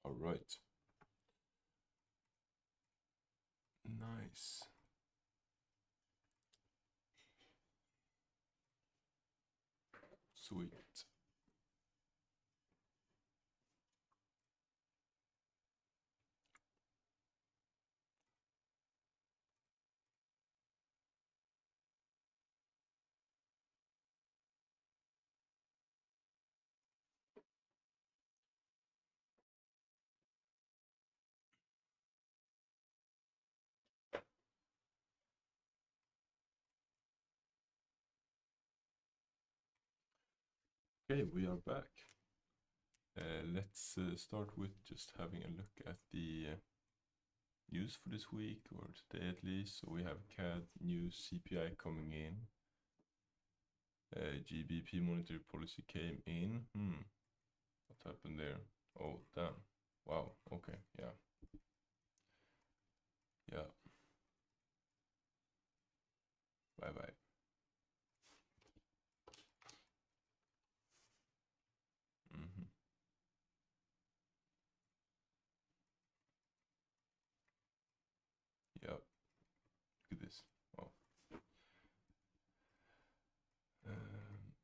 All right. Nice. Sweet. Okay, we are back. Let's start with just having a look at the news for this week, or today at least. So we have CAD news, CPI coming in. GBP monetary policy came in. What happened there? Oh, damn. Wow. Okay. Yeah. Yeah. Bye bye. Mm-hmm. Yeah. Look at this. Wow.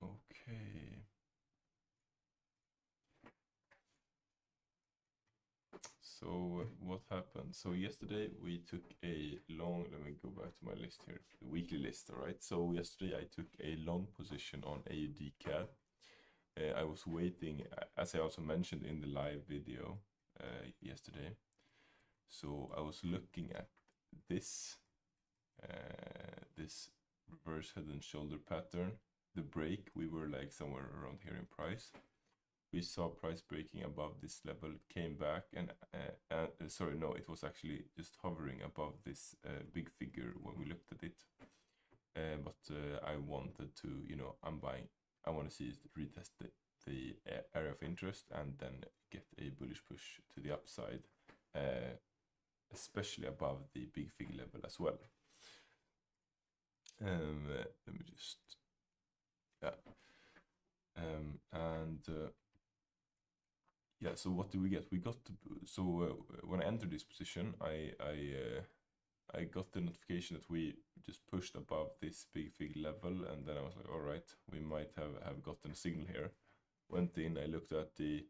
Okay. So what happened? So yesterday we took a long, let me go back to my list here, the weekly list, all right? So yesterday I took a long position on AUD CAD. I was waiting, as I also mentioned in the live video yesterday. So I was looking at this, this reverse head and shoulder pattern. The break, we were like somewhere around here in price. We saw price breaking above this level, came back, and sorry, no, it was actually just hovering above this big figure when we looked at it. But I wanted to, I'm buying. I want to see it retest the area of interest and then get a bullish push to the upside, especially above the big figure level as well. Let me just, yeah. Yeah, so what do we get? We got when I entered this position, I got the notification that we just pushed above this big fig level, and then I was like, all right, we might have gotten a signal here. Went in, I looked at the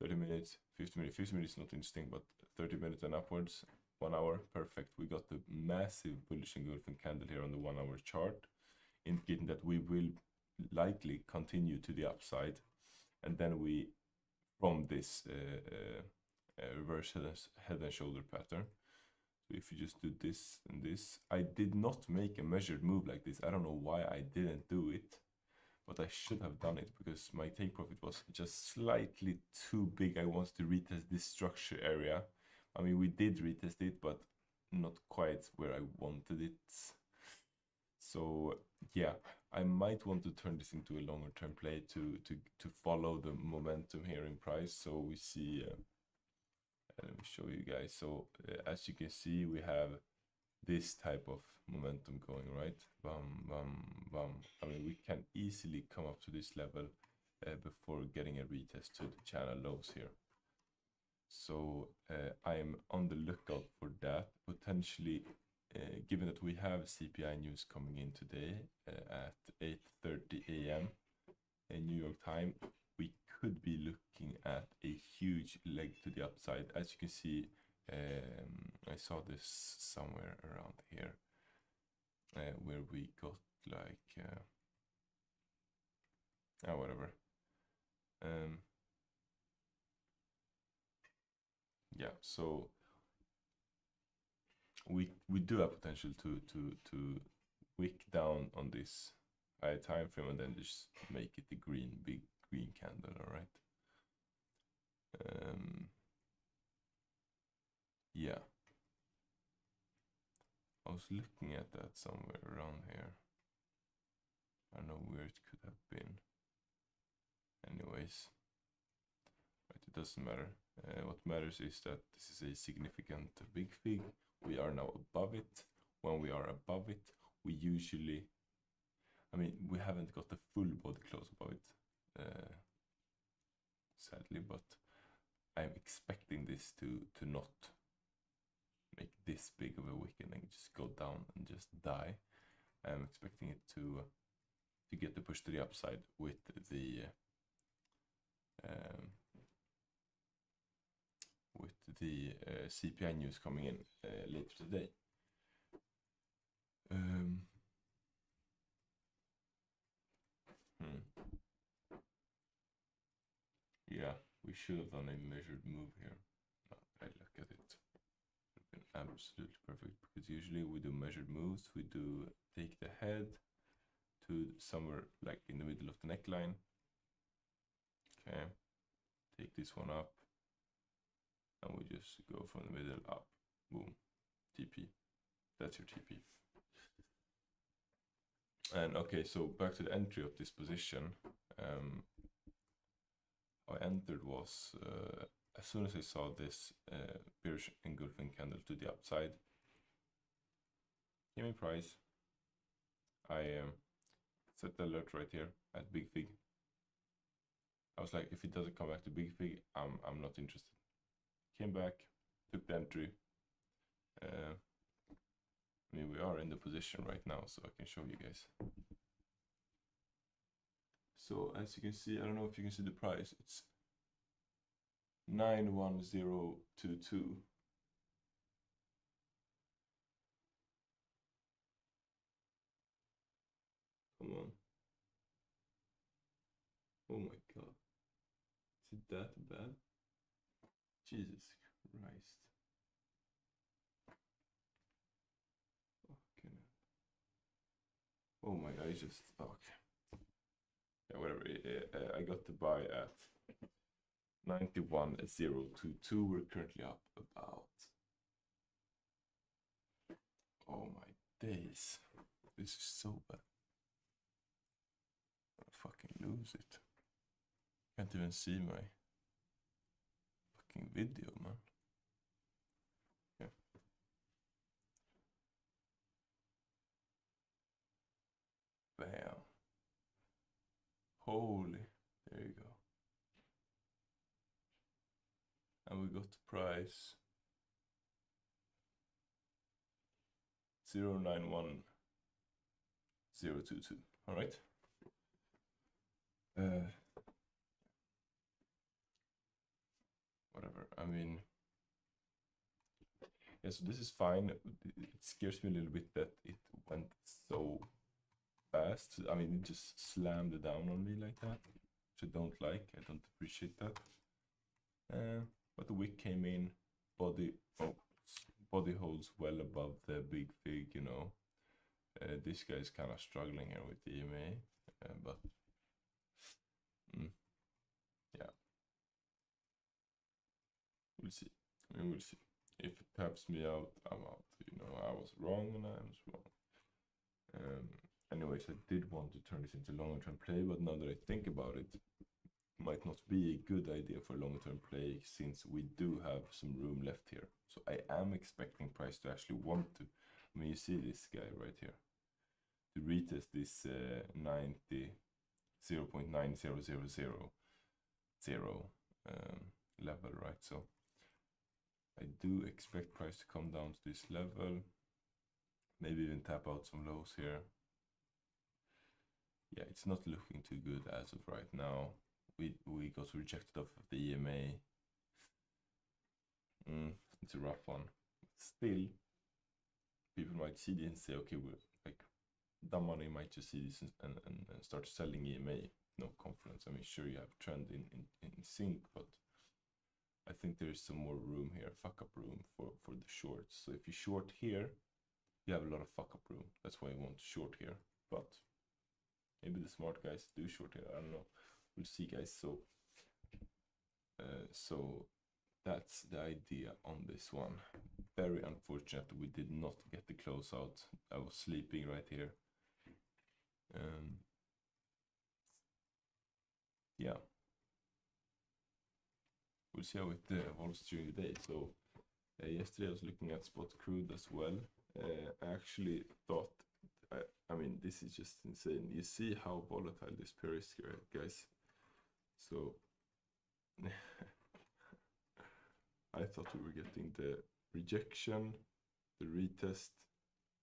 30 minutes, 50 minutes. 50 minutes not interesting, but 30 minutes and upwards, 1 hour, perfect. We got the massive bullish engulfing candle here on the 1 hour chart, indicating that we will likely continue to the upside, and then we from this reverse head and shoulder pattern. So if you just do this and this, I did not make a measured move like this. I don't know why I didn't do it, but I should have done it because my take profit was just slightly too big. I wanted to retest this structure area. I mean, we did retest it, but not quite where I wanted it. So yeah, I might want to turn this into a longer term play to follow the momentum here in price. So we see, let me show you guys. So as you can see, we have this type of momentum going, right? Bum, bum, bum. I mean, we can easily come up to this level before getting a retest to the channel lows here. So I'm on the lookout for that. Potentially, given that we have CPI news coming in today at 8:30 a.m. in New York time, we could be looking at a huge leg to the upside. As you can see, I saw this somewhere around here where we got like, whatever. Yeah, so we do have potential to wick down on this high time frame and then just make it the big green candle. All right. Yeah, I was looking at that somewhere around here. I don't know where it could have been. Anyways, right, it doesn't matter. What matters is that this is a significant big fig. We are now above it. When we are above it, we usually, I mean, we haven't got the full body close above it, sadly, but I'm expecting this to not make this big of a wick and then just go down and just die. I'm expecting it to get the push to the upside with the CPI news coming in later today. Yeah, we should have done a measured move here. I look at it. It's been absolutely perfect, because usually we do measured moves. We do take the head to somewhere like in the middle of the neckline. Okay, take this one up, and we just go from the middle up. Boom, TP. That's your TP. And okay, so back to the entry of this position. How I entered was as soon as I saw this bearish engulfing candle to the upside, give me price. I set the alert right here at big fig. I was like, if it doesn't come back to big fig, I'm not interested. Came back, took the entry. I mean, we are in the position right now, so I can show you guys. So as you can see, I don't know if you can see the price. It's 91022. Come on. Oh my god. Is it that bad? Jesus Christ. Fucking. Oh my god, I just. Okay. Yeah, whatever. I got to buy at 91.022. We're currently up about. Oh my days. This is so bad. I'll fucking lose it. Can't even see my fucking video, man. Yeah. Bam. Holy. There you go. And we got the price 091022. All right. Whatever. I mean, yeah. So this is fine. It scares me a little bit that it went so fast. I mean, it just slammed it down on me like that, which I don't like. I don't appreciate that. But the wick came in, body holds well above the big fig, you know. This guy's kind of struggling here with the EMA, but yeah, we'll see. I mean, we'll see. If it taps me out, I'm out. You know, I was wrong and I was wrong. Anyways, I did want to turn this into longer term play, but now that I think about it, might not be a good idea for long term play, since we do have some room left here. So I am expecting price to actually want to. I mean, you see this guy right here to retest this 90 0.90000 level, right? So I do expect price to come down to this level, maybe even tap out some lows here. Yeah, it's not looking too good as of right now. We got rejected off of the EMA. It's a rough one. Still, people might see this and say, okay, we're like, dumb money might just see this and start selling EMA. No confidence. I mean, sure, you have trend in sync, but I think there is some more room here, fuck up room for the shorts. So if you short here, you have a lot of fuck up room. That's why you want to short here. But maybe the smart guys do short here. I don't know. We'll see, guys. So that's the idea on this one. Very unfortunate we did not get the closeout. I was sleeping right here. Yeah, we'll see how it evolves during the day. So yesterday I was looking at spot crude as well. I actually thought, I mean, this is just insane. You see how volatile this pair is here, guys. So I thought we were getting the rejection, the retest,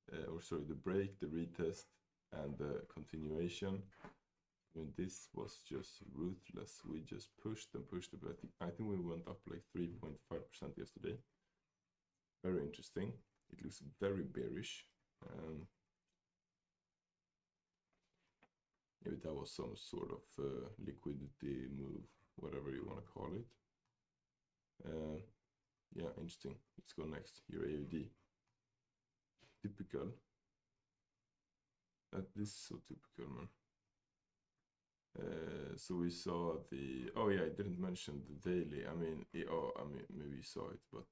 the break, the retest, and the continuation. I mean, this was just ruthless. We just pushed and pushed it, but I think we went up like 3.5% yesterday. Very interesting. It looks very bearish. Maybe that was some sort of liquidity move, whatever you want to call it. Yeah, interesting. Let's go next. Your AUD. Typical. This is so typical, man. So we saw the, oh yeah, I didn't mention the daily. I mean, maybe you saw it, but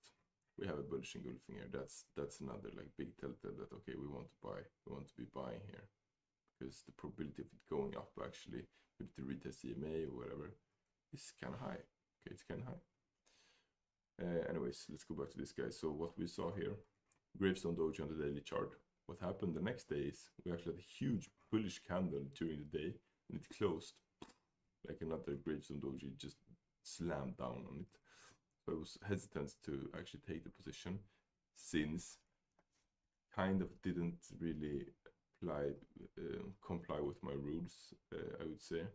we have a bullish engulfing here. That's another like big telltale that, okay, we want to buy, we want to be buying here, because the probability of it going up actually with the retest EMA or whatever is kind of high. Okay, it's kind of high. Anyways, let's go back to this guy. So what we saw here, gravestone doji on the daily chart. What happened the next day is we actually had a huge bullish candle during the day, and it closed like another gravestone doji, just slammed down on it. So I was hesitant to actually take the position, since kind of didn't really comply with my rules, I would say,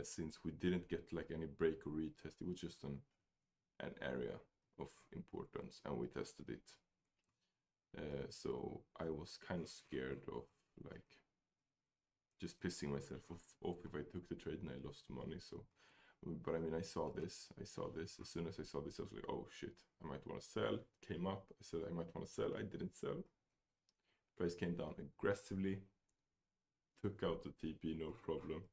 since we didn't get like any break or retest. It was just an area of importance, and we tested it. So I was kind of scared of like just pissing myself off if I took the trade and I lost money. So, but I mean, I saw this. As soon as I saw this, I was like, oh shit, I might want to sell. Came up, I said I might want to sell. I didn't sell. Price came down aggressively. Took out the TP, no problem.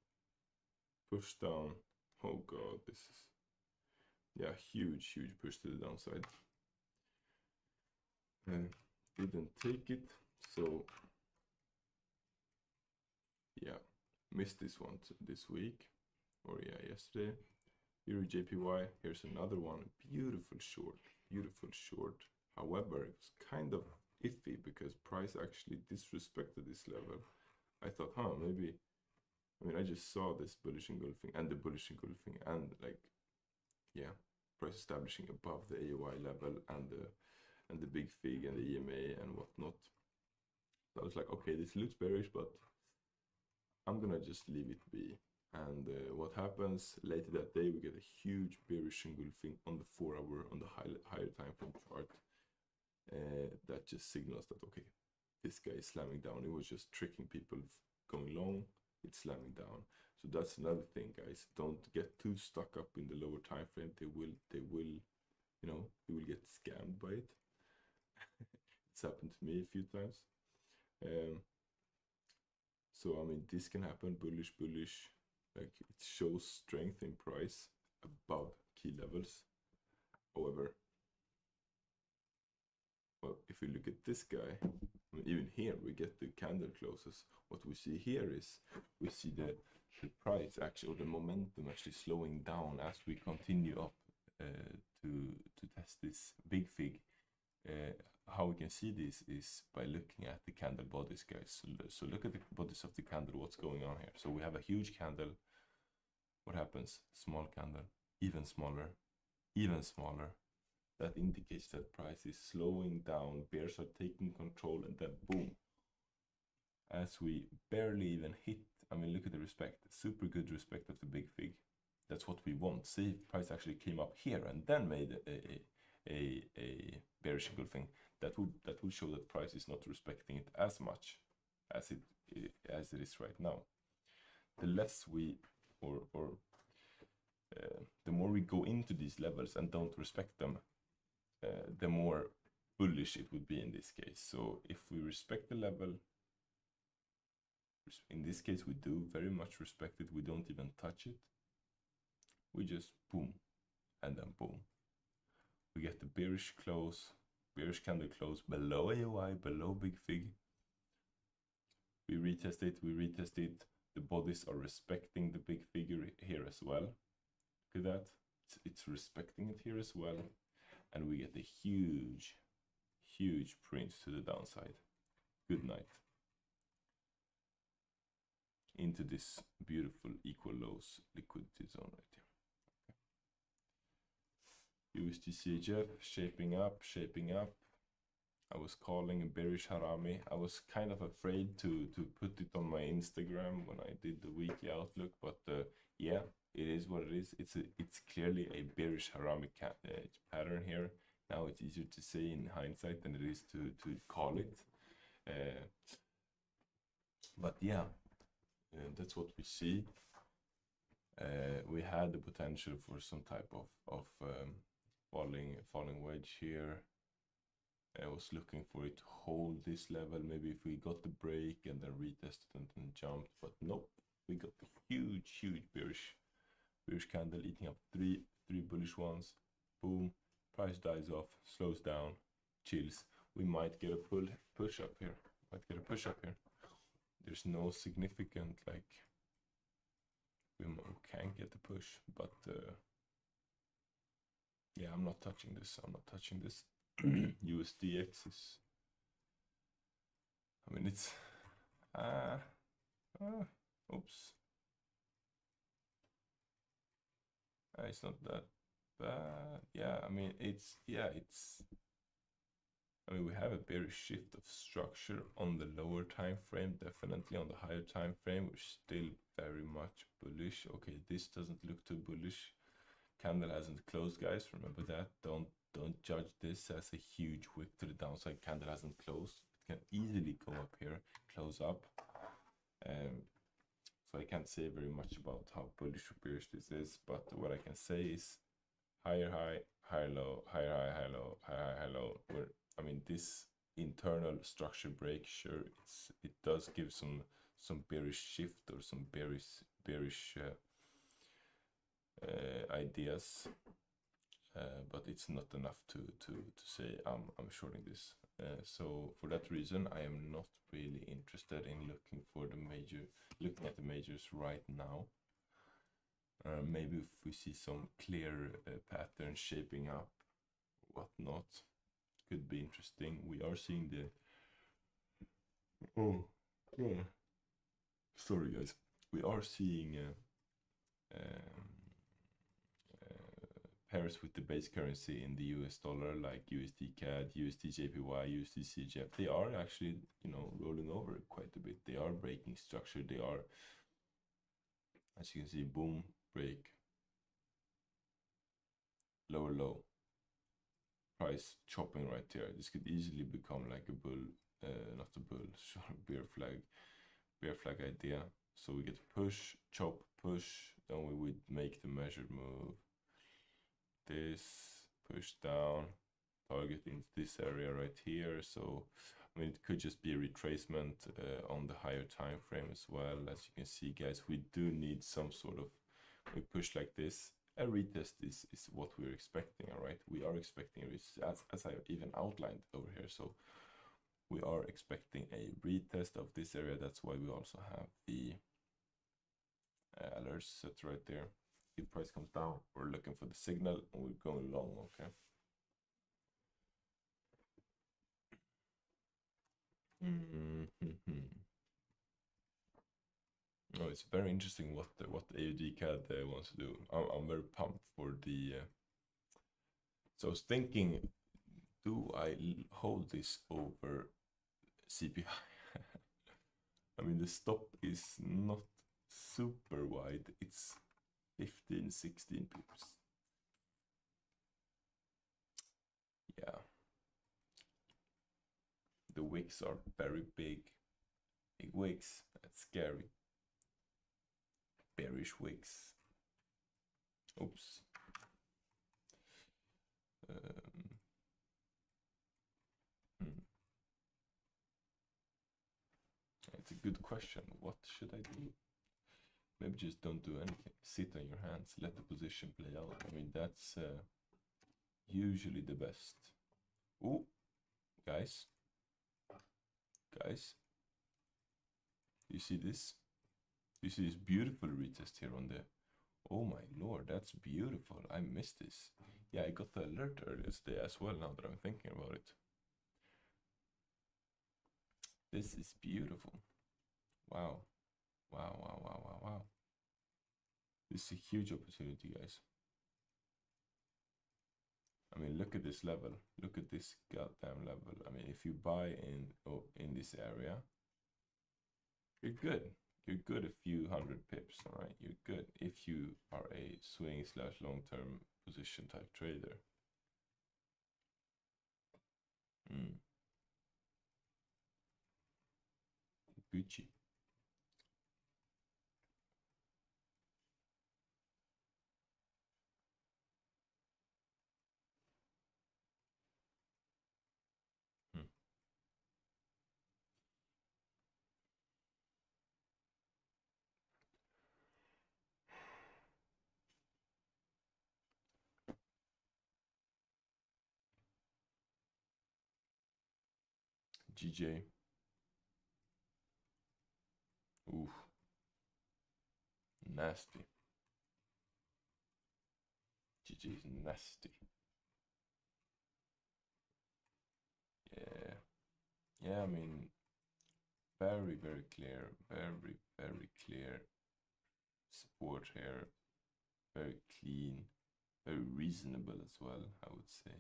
Pushed down. Oh god, this is, yeah, huge push to the downside. Didn't take it, so yeah, missed this one this week, or yeah, yesterday. Euro JPY, here's another one, beautiful short. However, it was kind of iffy because price actually disrespected this level. I thought, maybe, I mean, I just saw this bullish engulfing and the bullish engulfing, and like, yeah, price establishing above the AOI level and the big fig and the EMA and whatnot. So I was like, okay, this looks bearish, but I'm gonna just leave it be. And what happens later that day, we get a huge bearish engulfing on the 4 hour, on the higher time frame chart. That just signals that, okay, this guy is slamming down. It was just tricking people going long, it's slamming down. So that's another thing, guys. Don't get too stuck up in the lower time frame. They will, you know, you will get scammed by it. It's happened to me a few times. So I mean, this can happen, bullish, like it shows strength in price above key levels. However, well, if we look at this guy, I mean, even here we get the candle closes. What we see here is we see the price actually, or the momentum actually slowing down as we continue up to test this big fig. How we can see this is by looking at the candle bodies, guys. So look at the bodies of the candle, what's going on here. So we have a huge candle. What happens? Small candle, even smaller. That indicates that price is slowing down, bears are taking control, and then boom. As we barely even hit, I mean, look at the respect, super good respect of the big fig. That's what we want. See if price actually came up here and then made a bearish engulfing. That would show that price is not respecting it as much as it is right now. The less we, the more we go into these levels and don't respect them, the more bullish it would be in this case. So if we respect the level, in this case we do very much respect it, we don't even touch it, we just boom, and then boom. We get the bearish close, bearish candle close below AOI, below big fig. We retest it, the bodies are respecting the big figure here as well. Look at that, it's respecting it here as well. And we get a huge print to the downside. Good night. Into this beautiful equal lows liquidity zone right here. USD CHF shaping up. I was calling a bearish harami. I was kind of afraid to put it on my Instagram when I did the weekly outlook, but yeah, it is what it is. It's clearly a bearish harami pattern here. Now it's easier to say in hindsight than it is to call it. But yeah, that's what we see. We had the potential for some type of falling wedge here. I was looking for it to hold this level. Maybe if we got the break and then retested and then jumped, but nope. We got the huge bearish candle eating up three bullish ones. Boom, price dies off, slows down, chills. We might get a push up here. There's no significant, like, we can get the push, but yeah, I'm not touching this. USDX is, I mean, it's oops, it's not that bad. Yeah, I mean, I mean, we have a bearish shift of structure on the lower time frame. Definitely on the higher time frame, we're still very much bullish. Okay, this doesn't look too bullish. Candle hasn't closed, guys. Remember that. Don't judge this as a huge wick to the downside. Candle hasn't closed. It can easily go up here, close up. So I can't say very much about how bullish or bearish this is, but what I can say is higher high, higher low, higher high, higher low, higher high, low. Where, I mean, this internal structure break, sure, it does give some bearish shift or some bearish ideas, but it's not enough to say I'm shorting this. So for that reason, I am not really interested in looking at the majors right now. Maybe if we see some clear patterns shaping up, whatnot, could be interesting. We are seeing the sorry guys, we are seeing pairs with the base currency in the US dollar, like USD CAD, USD JPY, USD CHF. They are actually, you know, rolling over quite a bit. They are breaking structure. They are, as you can see, boom, break, lower low, price chopping right there. This could easily become like a bull, not a bull, bear flag idea. So we get push, chop, push, then we would make the measured move. This, push down, target in this area right here. So I mean, it could just be a retracement on the higher time frame as well. As you can see, guys, we do need some sort of, we push like this. A retest is what we're expecting, all right? We are expecting, as I even outlined over here. So we are expecting a retest of this area. That's why we also have the alerts set right there. If price comes down, we're looking for the signal and we're going long, okay? Oh, it's very interesting what AUD CAD wants to do. I'm very pumped for the. So I was thinking, do I hold this over CPI? I mean, the stop is not super wide. It's 15, 16 pips. Yeah. The wicks are very big. Big wicks. That's scary. Bearish wicks. Oops. It's a good question. What should I do? Maybe just don't do anything. Sit on your hands. Let the position play out. I mean, that's usually the best. Oh, guys. You see this? You see this beautiful retest here on the... Oh my lord, that's beautiful. I missed this. Yeah, I got the alert earlier today as well, now that I'm thinking about it. This is beautiful. Wow. Wow. This is a huge opportunity, guys. I mean, look at this level. Look at this goddamn level. I mean, if you buy in this area, you're good. You're good a few hundred pips, all right? You're good if you are a swing / long-term position type trader. Gucci. GJ. Oof. Nasty. GJ is nasty. Yeah. Yeah, I mean, very clear. Very clear support here. Very clean. Very reasonable as well, I would say.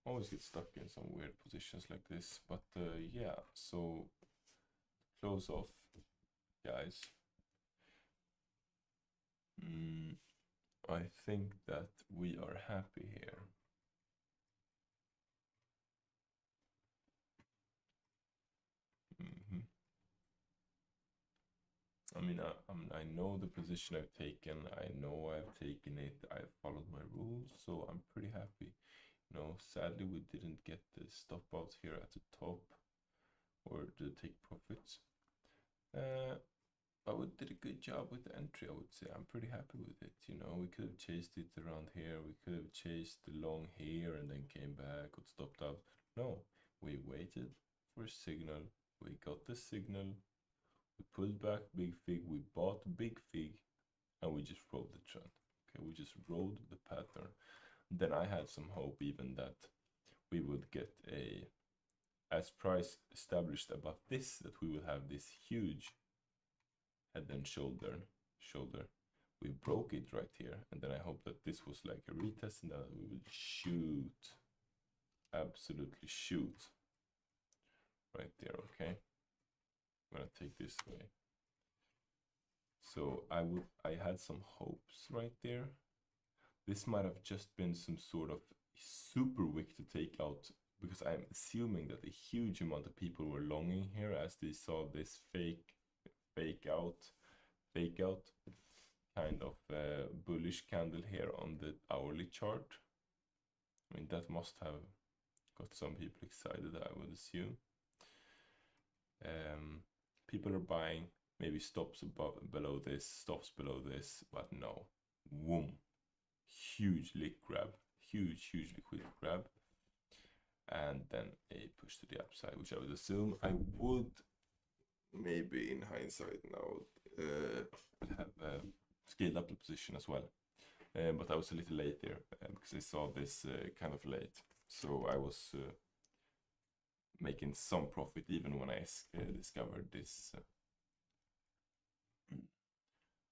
Always get stuck in some weird positions like this, but yeah, so close off, guys. I think that we are happy here. I mean, I know the position I've taken. I know I've taken it. I've followed my rules, so I'm pretty happy. You know, sadly we didn't get the stop outs here at the top, or to take profits. But we did a good job with the entry, I would say. I'm pretty happy with it. You know, we could have chased it around here. We could have chased the long here and then came back, got stopped out. No, we waited for a signal. We got the signal. We pulled back big fig. We bought big fig, and we just rode the trend. Okay, we just rode the pattern. Then I had some hope even that we would get a, as price established above this, that we would have this huge head and shoulder. We broke it right here, and then I hope that this was like a retest and that we would shoot, absolutely shoot right there. Okay, I'm gonna take this way. So I had some hopes right there. This might have just been some sort of super wick to take out, because I'm assuming that a huge amount of people were longing here as they saw this fake out kind of bullish candle here on the hourly chart. I mean, that must have got some people excited, I would assume. People are buying, maybe stops below this, but no. Whoom. Huge lick grab, huge liquidity grab. And then a push to the upside, which I would assume I would, maybe in hindsight now, have scaled up the position as well. But I was a little late there because I saw this kind of late. So I was making some profit even when I discovered this,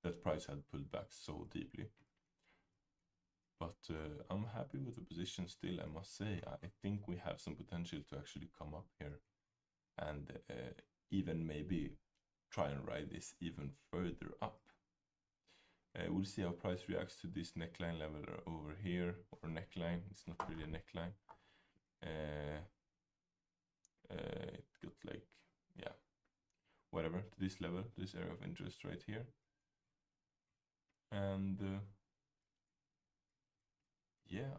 that price had pulled back so deeply. But I'm happy with the position still, I must say. I think we have some potential to actually come up here and even maybe try and ride this even further up. We'll see how price reacts to this neckline level over here, or neckline. It's not really a neckline. It got like, yeah, whatever, to this level, this area of interest right here. And yeah,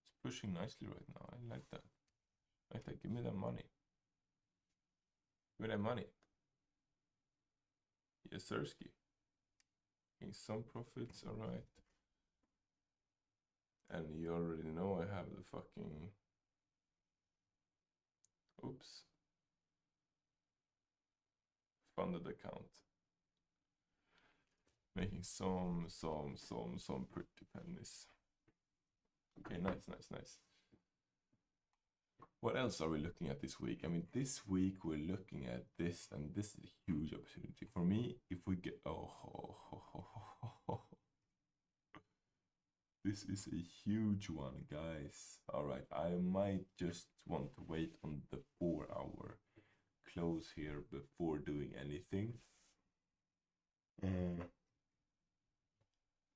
it's pushing nicely right now. I like that. Give me that money. Give me that money. Yes, Sirski. Getting some profits, alright. And you already know I have the fucking... Oops. Funded account. Making some pretty pennies. Okay, nice. What else are we looking at this week? I mean, this week we're looking at this, and this is a huge opportunity for me. If we get this is a huge one, guys. All right, I might just want to wait on the 4-hour close here before doing anything.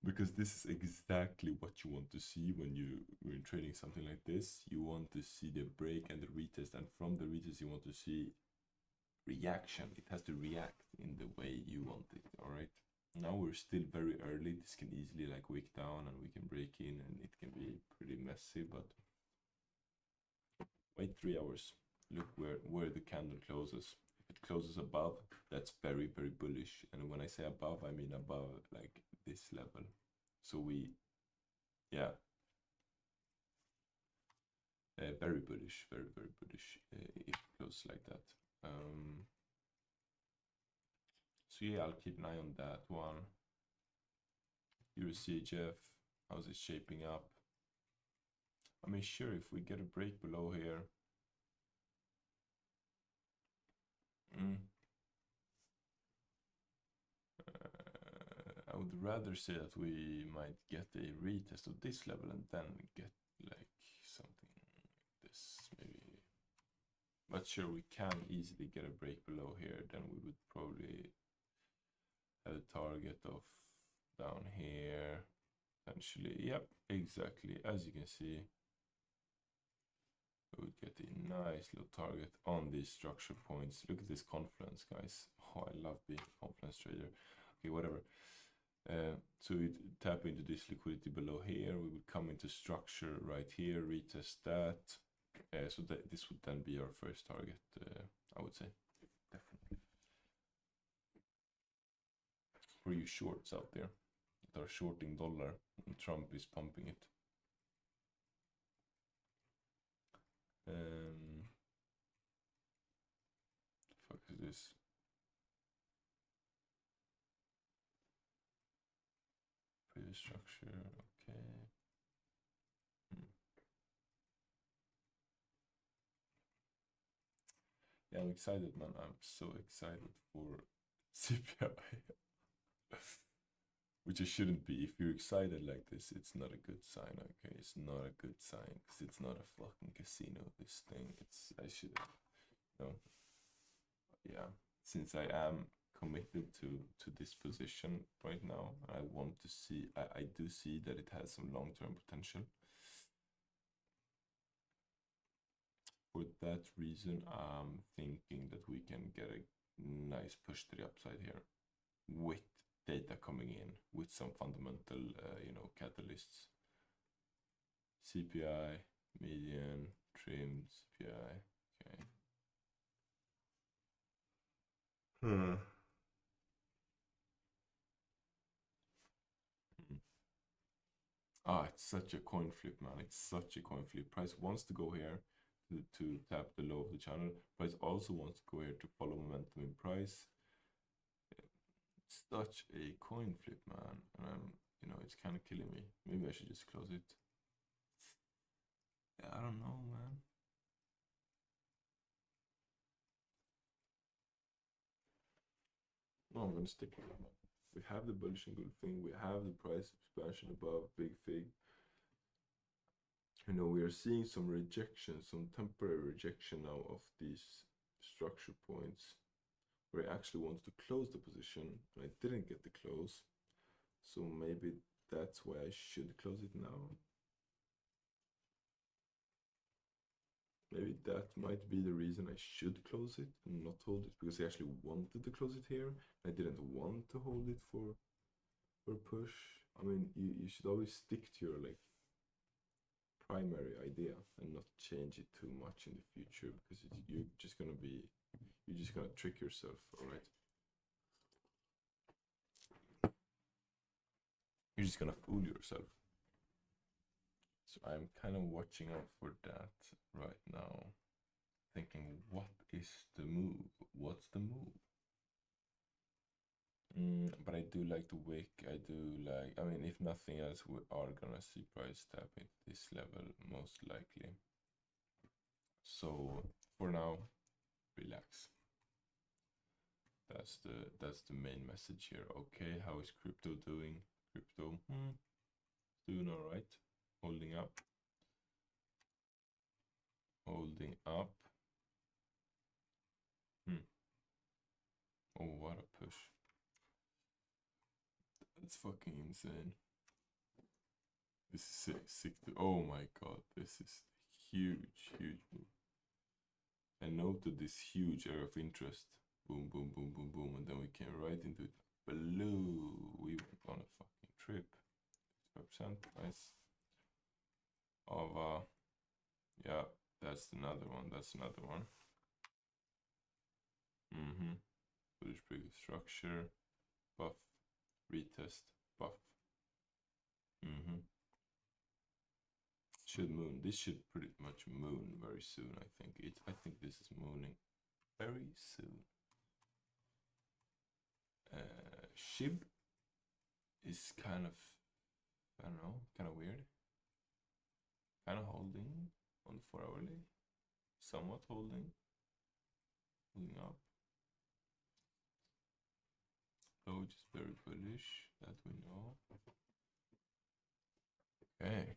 Because this is exactly what you want to see when you're trading something like this. You want to see the break and the retest, and from the retest you want to see reaction. It has to react in the way you want it. All right, now we're still very early. This can easily like wick down and we can break in, and it can be pretty messy, but wait 3 hours. Look where the candle closes. If it closes above, that's very, very bullish. And when I say above, I mean above like this level. So yeah, very bullish, very, very bullish if it closes like that. So yeah, I'll keep an eye on that one. Euro CHF, how's it shaping up? I mean, sure, if we get a break below here, I would rather say that we might get a retest of this level and then get like something like this, maybe. But sure, we can easily get a break below here, then we would probably have a target of down here, potentially. Yep, exactly. As you can see, we would get a nice little target on these structure points. Look at this confluence, guys. Oh, I love being a confluence trader. Okay, whatever. So we'd tap into this liquidity below here. We would come into structure right here, retest that. So this would then be our first target, I would say. Definitely. For you shorts out there that are shorting dollar and Trump is pumping it. The fuck is this? Previous structure, okay. Yeah, I'm excited, man. I'm so excited for CPI. Which it shouldn't be. If you're excited like this, it's not a good sign, okay? It's not a good sign, because it's not a fucking casino, this thing. I should, yeah. Since I am committed to this position right now, I want to see, I do see that it has some long-term potential. For that reason, I'm thinking that we can get a nice push to the upside here with data coming in, with some fundamental, catalysts. CPI, median, trim, CPI, okay. Ah, it's such a coin flip, man. It's such a coin flip. Price wants to go here to tap the low of the channel. Price also wants to go here to follow momentum in price. It's such a coin flip, man. And it's kind of killing me. Maybe I should just close it. Yeah, I don't know, man. No, I'm gonna stick with it. We have the bullish and good thing. We have the price expansion above big fig. We are seeing some rejection, some temporary rejection now of these structure points where I actually wanted to close the position and I didn't get the close. So maybe that's why I should close it now. Maybe that might be the reason I should close it and not hold it, because I actually wanted to close it here. I didn't want to hold it for push. I mean, you should always stick to your like primary idea and not change it too much in the future, because you're just gonna trick yourself. All right, you're just gonna fool yourself. So I'm kind of watching out for that right now, thinking, what is the move? What's the move? But I do like the wick. I mean, if nothing else, we are gonna see price tap into this level most likely. So for now, relax. That's the main message here. Okay, how is crypto doing? Crypto, doing all right. Holding up. Holding up. Oh, what a push. That's fucking insane. This is 60. Oh my god, this is huge, huge move. And noted this huge area of interest. Boom, boom, boom, boom, boom, and then we came right into it. Blue. We went on a fucking trip. 5%, nice. Ava. Yeah, that's another one. That's another one. Bullish break structure. Buff. Retest. Buff. Should moon. This should pretty much moon very soon, I think. I think this is mooning very soon. Shib is kind of, I don't know, kind of weird. Kind of holding on the 4 hourly. Somewhat holding. Holding up. Low is very bullish, that we know. Okay.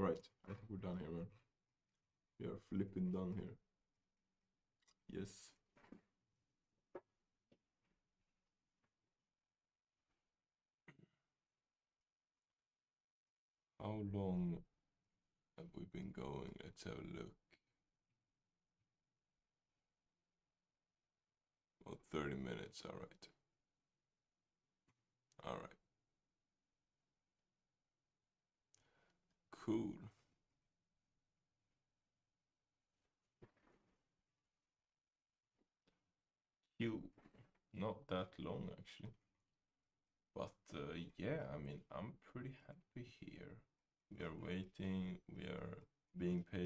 Right, I think we're done here, man. We are flipping done here. Yes. How long have we been going? Let's have a look. Well, 30 minutes, alright. Alright. Cool. Not that long actually. But yeah, I mean, I'm pretty happy here. We are waiting, we are being paid.